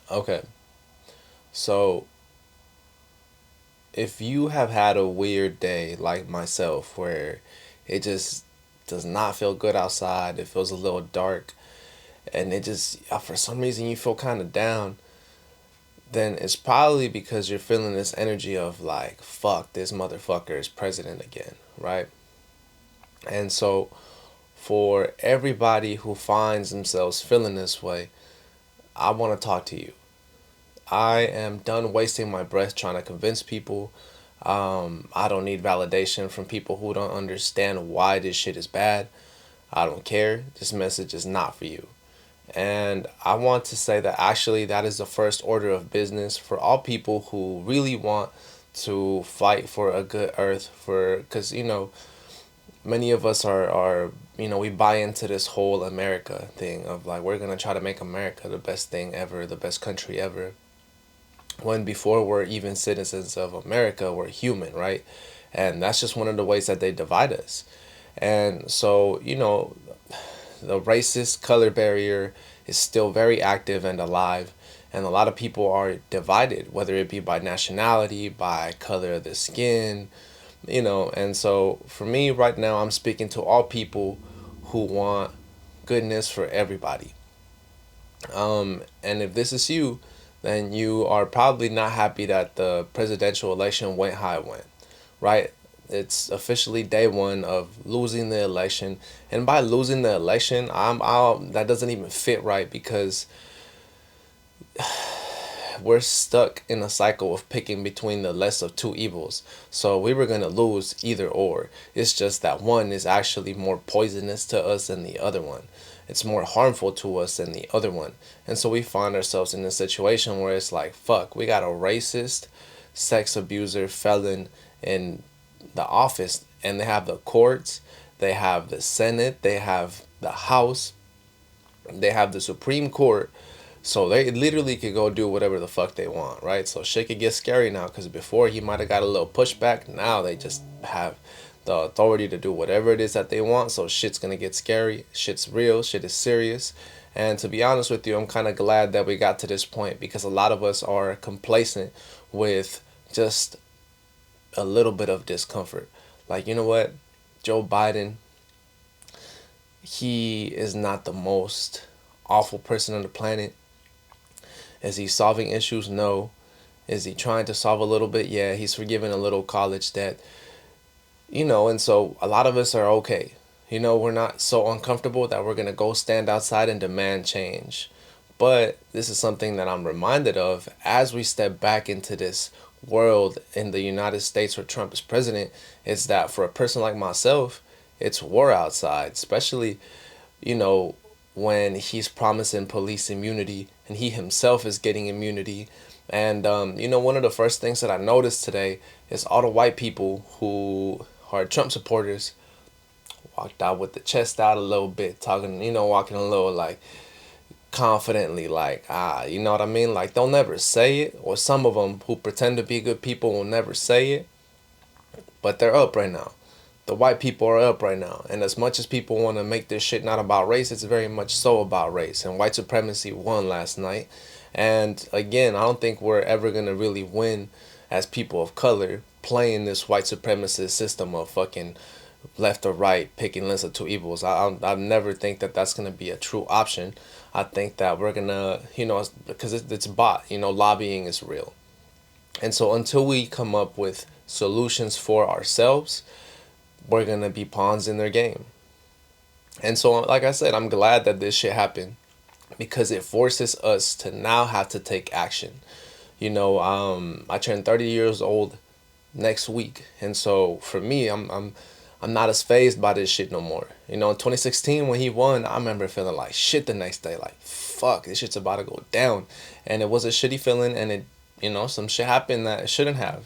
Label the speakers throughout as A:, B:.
A: Okay. So if you have had a weird day like myself where it just does not feel good outside, it feels a little dark, and it just, for some reason, you feel kind of down, then it's probably because you're feeling this energy of like, fuck, this motherfucker is president again, right? And so, for everybody who finds themselves feeling this way, I want to talk to you. I am done wasting my breath trying to convince people. I don't need validation from people who don't understand why this shit is bad. I don't care. This message is not for you. And I want to say that actually that is the first order of business for all people who really want to fight for a good earth, for because many of us are we buy into this whole America thing of like we're going to try to make America the best thing ever, the best country ever, when before we're even citizens of America, we're human, right? And that's just one of the ways that they divide us. And so, the racist color barrier is still very active and alive. And a lot of people are divided, whether it be by nationality, by color of the skin, And so for me right now, I'm speaking to all people who want goodness for everybody. And if this is you, then you are probably not happy that the presidential election went how it went, right? It's officially day one of losing the election, and by losing the election, that doesn't even fit right because we're stuck in a cycle of picking between the less of two evils. So we were gonna lose either or. It's just that one is actually more poisonous to us than the other one. It's more harmful to us than the other one. And so we find ourselves in a situation where it's like, fuck, we got a racist, sex abuser, felon in the office, and they have the courts, they have the Senate, they have the House, they have the Supreme Court, so they literally could go do whatever the fuck they want, right? So shit could get scary now because before he might have got a little pushback. Now they just have the authority to do whatever it is that they want. So shit's gonna get scary. Shit's real. Shit is serious. And to be honest with you, I'm kind of glad that we got to this point because a lot of us are complacent with just a little bit of discomfort. Like, you know what? Joe Biden, he is not the most awful person on the planet. Is he solving issues? No. Is he trying to solve a little bit? Yeah, he's forgiving a little college debt. And so a lot of us are okay. We're not so uncomfortable that we're going to go stand outside and demand change. But this is something that I'm reminded of as we step back into this world in the United States where Trump is president, is that for a person like myself, it's war outside, especially, you know, when he's promising police immunity and he himself is getting immunity. And, one of the first things that I noticed today is all the white people who are Trump supporters walked out with the chest out a little bit, talking, walking a little like confidently, like, you know what I mean? Like, they'll never say it, or some of them who pretend to be good people will never say it, but they're up right now. The white people are up right now. And as much as people want to make this shit not about race, it's very much so about race. And white supremacy won last night. And again, I don't think we're ever going to really win as people of color playing this white supremacist system of fucking left or right, picking less of two evils. I never think that that's going to be a true option. I think that we're going to, because it's bought, lobbying is real. And so until we come up with solutions for ourselves, we're gonna be pawns in their game. And so, like I said, I'm glad that this shit happened because it forces us to now have to take action. I turned 30 years old next week, and so for me, I'm not as phased by this shit no more. In 2016 when he won, I remember feeling like shit the next day, like fuck, this shit's about to go down, and it was a shitty feeling, and it, some shit happened that it shouldn't have.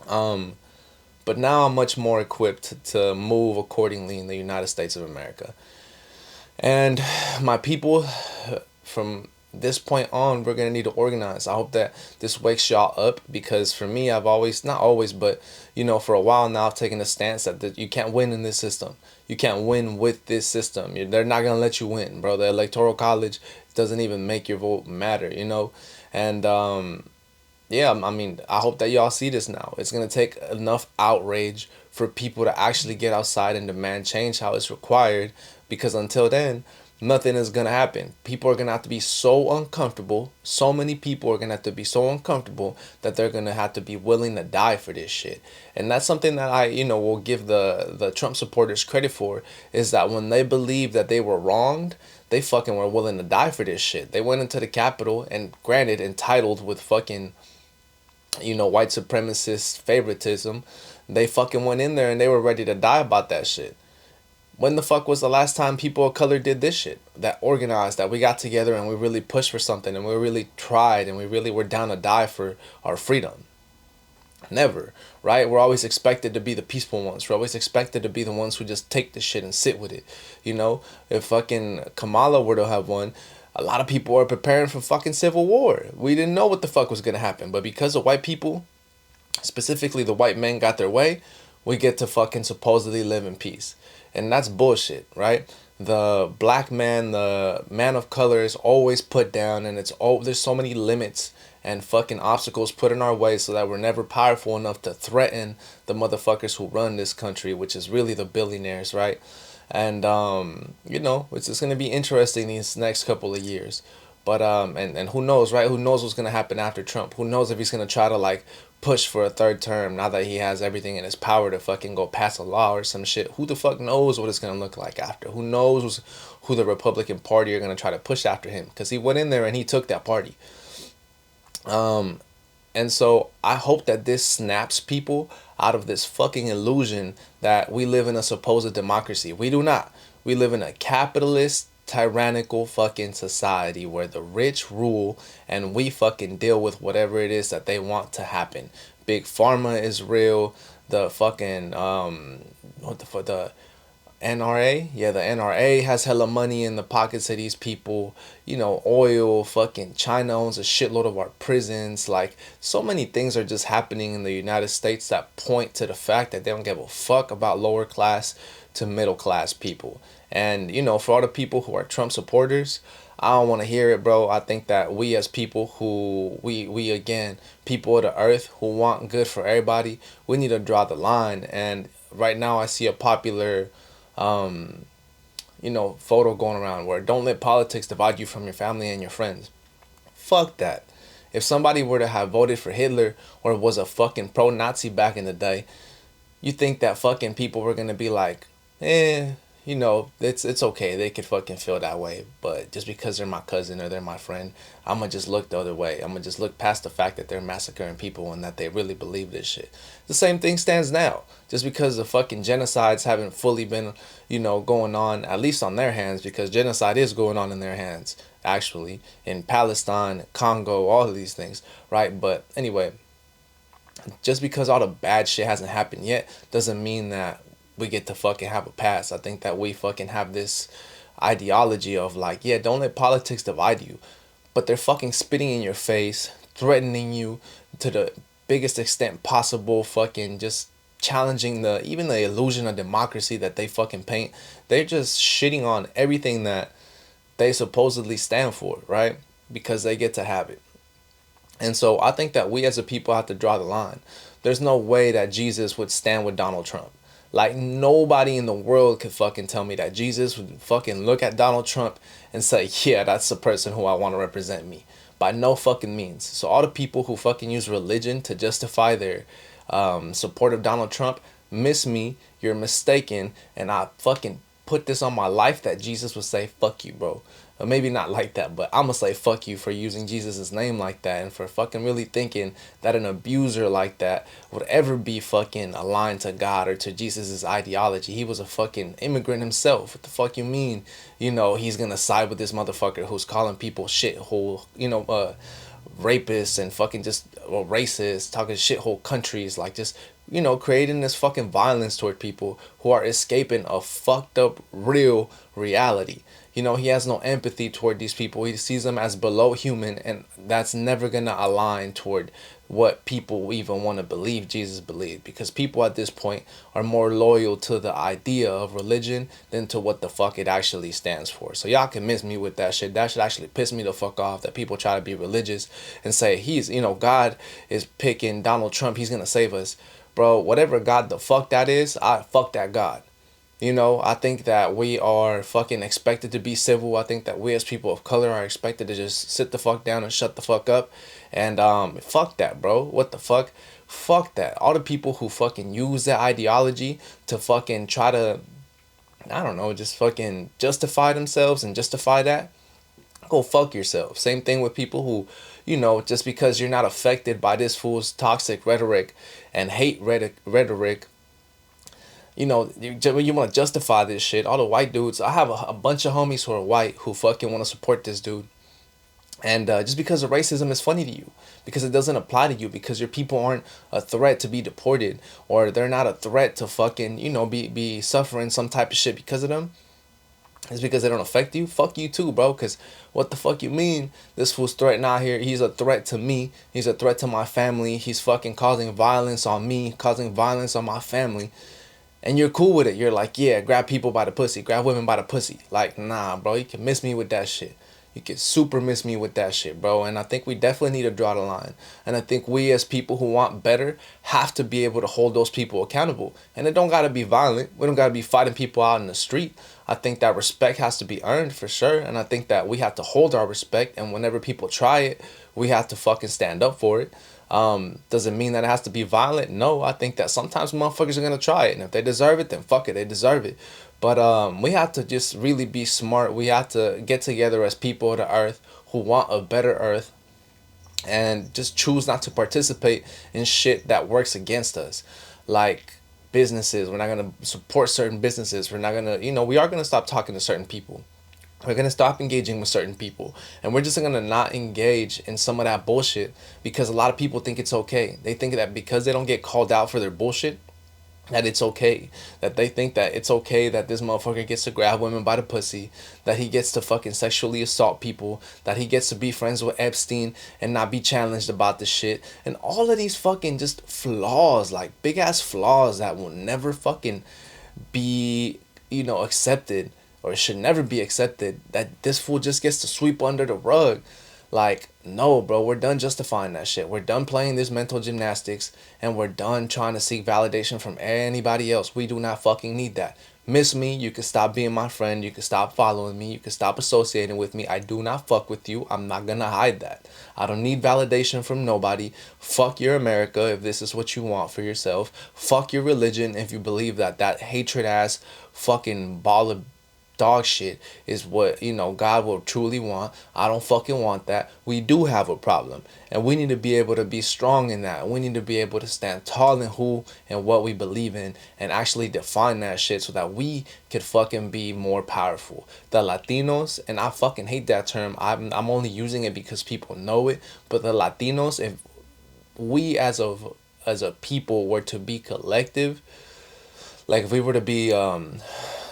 A: Um, But now I'm much more equipped to move accordingly in the United States of America. And my people, from this point on, we're going to need to organize. I hope that this wakes y'all up because for me, I've always, not always, but, for a while now, I've taken a stance that you can't win in this system. You can't win with this system. They're not going to let you win, bro. The Electoral College, doesn't even make your vote matter, you know? And yeah, I mean, I hope that y'all see this now. It's gonna take enough outrage for people to actually get outside and demand change how it's required, because until then, nothing is gonna happen. People are gonna have to be so uncomfortable. So many people are gonna have to be so uncomfortable that they're gonna have to be willing to die for this shit. And that's something that I, will give the Trump supporters credit for, is that when they believed that they were wronged, they fucking were willing to die for this shit. They went into the Capitol, and granted, entitled with fucking, white supremacist favoritism, they fucking went in there and they were ready to die about that shit. When the fuck was the last time people of color did this shit? That organized, that we got together and we really pushed for something and we really tried and we really were down to die for our freedom. Never, right? We're always expected to be the peaceful ones. We're always expected to be the ones who just take the shit and sit with it. If fucking Kamala were to have won, a lot of people are preparing for fucking civil war. We didn't know what the fuck was gonna happen, but because the white people, specifically the white men, got their way, we get to fucking supposedly live in peace. And that's bullshit, right? The black man, the man of color, is always put down, and there's so many limits and fucking obstacles put in our way so that we're never powerful enough to threaten the motherfuckers who run this country, which is really the billionaires, right? And it's just gonna be interesting these next couple of years. But and who knows, right? Who knows what's gonna happen after Trump? Who knows if he's gonna try to like push for a third term now that he has everything in his power to fucking go pass a law or some shit? Who the fuck knows what it's gonna look like after? Who knows who the Republican Party are gonna try to push after him? Because he went in there and he took that party. And so I hope that this snaps people out of this fucking illusion that we live in a supposed democracy. We do not. We live in a capitalist, tyrannical fucking society where the rich rule and we fucking deal with whatever it is that they want to happen. Big pharma is real. The fucking the NRA? Yeah, the NRA has hella money in the pockets of these people. Oil, fucking China owns a shitload of our prisons. Like, so many things are just happening in the United States that point to the fact that they don't give a fuck about lower class to middle class people. And, for all the people who are Trump supporters, I don't want to hear it, bro. I think that we as people who, we again, people of the earth who want good for everybody, we need to draw the line. And right now I see a popular photo going around where don't let politics divide you from your family and your friends. Fuck that. If somebody were to have voted for Hitler or was a fucking pro-Nazi back in the day, you think that fucking people were gonna be like, it's okay. They could fucking feel that way. But just because they're my cousin or they're my friend, I'm gonna just look the other way. I'm gonna just look past the fact that they're massacring people and that they really believe this shit. The same thing stands now. Just because the fucking genocides haven't fully been, going on, at least on their hands, because genocide is going on in their hands, actually, in Palestine, Congo, all of these things, right? But anyway, just because all the bad shit hasn't happened yet doesn't mean that we get to fucking have a pass. I think that we fucking have this ideology of like, yeah, don't let politics divide you. But they're fucking spitting in your face, threatening you to the biggest extent possible, fucking just challenging even the illusion of democracy that they fucking paint. They're just shitting on everything that they supposedly stand for, right? Because they get to have it. And so I think that we as a people have to draw the line. There's no way that Jesus would stand with Donald Trump. Like, nobody in the world could fucking tell me that Jesus would fucking look at Donald Trump and say, yeah, that's the person who I want to represent me. By no fucking means. So all the people who fucking use religion to justify their support of Donald Trump, miss me, you're mistaken, and I fucking put this on my life that Jesus would say, fuck you, bro. Or maybe not like that, but I'm gonna say fuck you for using Jesus' name like that and for fucking really thinking that an abuser like that would ever be fucking aligned to God or to Jesus' ideology. He was a fucking immigrant himself. What the fuck you mean? He's gonna side with this motherfucker who's calling people shithole, rapists and fucking just racist, talking shithole countries, like just creating this fucking violence toward people who are escaping a fucked up real reality. He has no empathy toward these people. He sees them as below human, and that's never gonna align toward what people even want to believe Jesus believed. Because people at this point are more loyal to the idea of religion than to what the fuck it actually stands for. So y'all can miss me with that shit. That should actually piss me the fuck off that people try to be religious and say God is picking Donald Trump. He's gonna save us, bro. Whatever God the fuck that is, I fuck that God. I think that we are fucking expected to be civil. I think that we as people of color are expected to just sit the fuck down and shut the fuck up. And fuck that, bro. What the fuck? Fuck that. All the people who fucking use that ideology to fucking try to, I don't know, just fucking justify themselves and justify that, go fuck yourself. Same thing with people who, just because you're not affected by this fool's toxic rhetoric and hate rhetoric, you want to justify this shit. All the white dudes, I have a bunch of homies who are white who fucking want to support this dude. And just because of racism is funny to you, because it doesn't apply to you, because your people aren't a threat to be deported, or they're not a threat to fucking, be suffering some type of shit because of them. It's because they don't affect you. Fuck you too, bro. Because what the fuck you mean? This fool's threatening out here. He's a threat to me. He's a threat to my family. He's fucking causing violence on me, causing violence on my family. And you're cool with it. You're like, yeah, grab people by the pussy, grab women by the pussy. Like, nah, bro, you can miss me with that shit. You can super miss me with that shit, bro. And I think we definitely need to draw the line. And I think we as people who want better have to be able to hold those people accountable. And it don't gotta be violent. We don't gotta be fighting people out in the street. I think that respect has to be earned for sure. And I think that we have to hold our respect. And whenever people try it, we have to fucking stand up for it. Does it mean that it has to be violent? No, I think that sometimes motherfuckers are gonna try it, and if they deserve it, then fuck it, they deserve it. But we have to just really be smart. We have to get together as people of the earth who want a better earth, and just choose not to participate in shit that works against us, like businesses. We're not gonna support certain businesses. We're not gonna, we are gonna stop talking to certain people. We're going to stop engaging with certain people. And we're just going to not engage in some of that bullshit because a lot of people think it's okay. They think that because they don't get called out for their bullshit, that it's okay. That they think that it's okay that this motherfucker gets to grab women by the pussy, that he gets to fucking sexually assault people, that he gets to be friends with Epstein and not be challenged about the shit. And all of these fucking just flaws, like big ass flaws that will never fucking be, accepted, or it should never be accepted, that this fool just gets to sweep under the rug. Like, no, bro, we're done justifying that shit. We're done playing this mental gymnastics, and we're done trying to seek validation from anybody else. We do not fucking need that. Miss me, you can stop being my friend, you can stop following me, you can stop associating with me. I do not fuck with you. I'm not gonna hide that. I don't need validation from nobody. Fuck your America if this is what you want for yourself. Fuck your religion if you believe that hatred ass fucking ball of dog shit is what God will truly want. I don't fucking want that. We do have a problem, and we need to be able to be strong in that. We need to be able to stand tall in who and what we believe in, and actually define that shit so that we could fucking be more powerful. The Latinos, and I fucking hate that term. I'm only using it because people know it, but the Latinos, if we as a people were to be collective, like if we were to be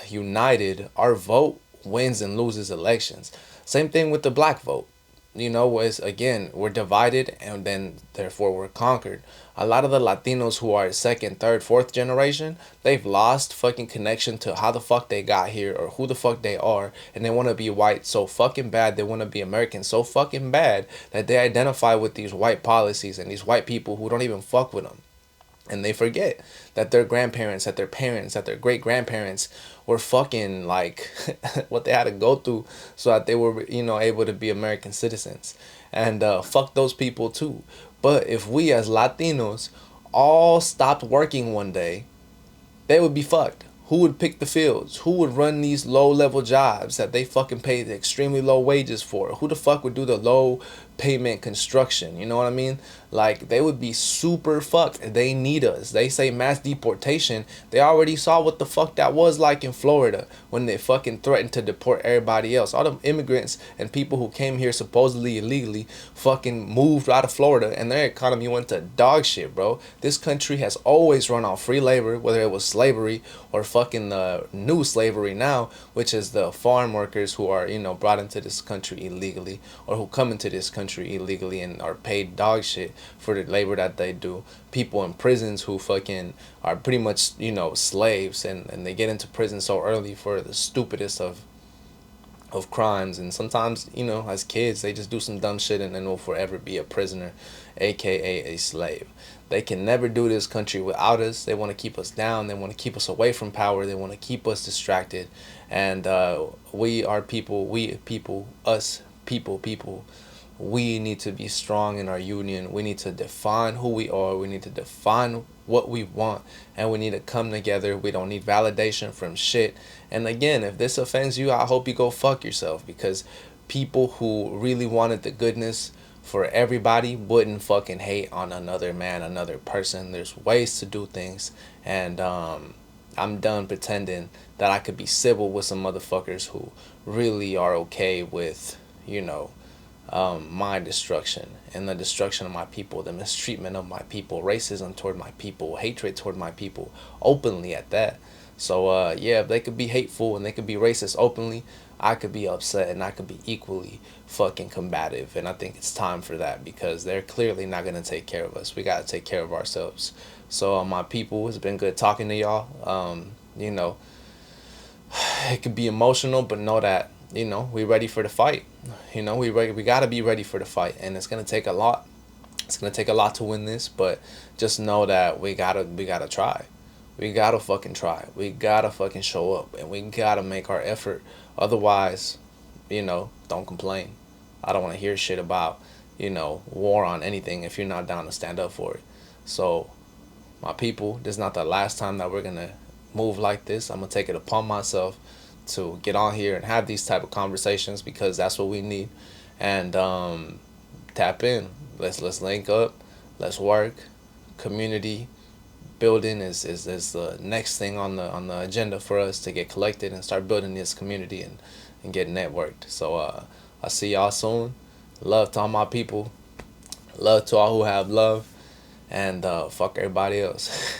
A: united, our vote wins and loses elections. Same thing with the black vote. Was again, we're divided and then therefore we're conquered. A lot of the Latinos who are second, third, fourth generation, they've lost fucking connection to how the fuck they got here or who the fuck they are, and they want to be white so fucking bad. They want to be American so fucking bad that they identify with these white policies and these white people who don't even fuck with them. And they forget that their grandparents, that their parents, that their great grandparents were fucking like what they had to go through so that they were, able to be American citizens. And fuck those people too. But if we as Latinos all stopped working one day, they would be fucked. Who would pick the fields? Who would run these low level jobs that they fucking pay the extremely low wages for? Who the fuck would do the low payment construction? You know what I mean? Like, they would be super fucked. They need us. They say mass deportation. They already saw what the fuck that was like in Florida when they fucking threatened to deport everybody else. All the immigrants and people who came here supposedly illegally fucking moved out of Florida and their economy went to dog shit, bro. This country has always run on free labor, whether it was slavery or fucking the new slavery now, which is the farm workers who are, brought into this country illegally, or who come into this country illegally and are paid dog shit for the labor that they do. People in prisons who fucking are pretty much, slaves, and they get into prison so early for the stupidest of crimes. And sometimes, as kids, they just do some dumb shit and then will forever be a prisoner, aka a slave. They can never do this country without us. They want to keep us down. They want to keep us away from power. They want to keep us distracted. And we are people, us people, we need to be strong in our union. We need to define who we are. We need to define what we want. And we need to come together. We don't need validation from shit. And again, if this offends you, I hope you go fuck yourself, because people who really wanted the goodness for everybody wouldn't fucking hate on another man, another person. There's ways to do things. And I'm done pretending that I could be civil with some motherfuckers who really are okay with, my destruction and the destruction of my people, the mistreatment of my people, racism toward my people, hatred toward my people, openly at that. So yeah, if they could be hateful and they could be racist openly, I could be upset and I could be equally fucking combative. And I think it's time for that, because they're clearly not gonna take care of us. We gotta take care of ourselves. So my people, it's been good talking to y'all. It could be emotional, but know that we ready for the fight. We gotta be ready for the fight, and it's gonna take a lot. It's gonna take a lot to win this, but just know that we gotta try. We gotta fucking try. We gotta fucking show up, and we gotta make our effort. Otherwise, don't complain. I don't want to hear shit about war on anything if you're not down to stand up for it. So my people, this is not the last time that we're gonna move like this. I'm gonna take it upon myself to get on here and have these type of conversations, because that's what we need. And tap in. Let's link up. Let's work. Community building is the next thing on the agenda for us, to get collected and start building this community and get networked. So I'll see y'all soon. Love to all my people. Love to all who have love. And fuck everybody else.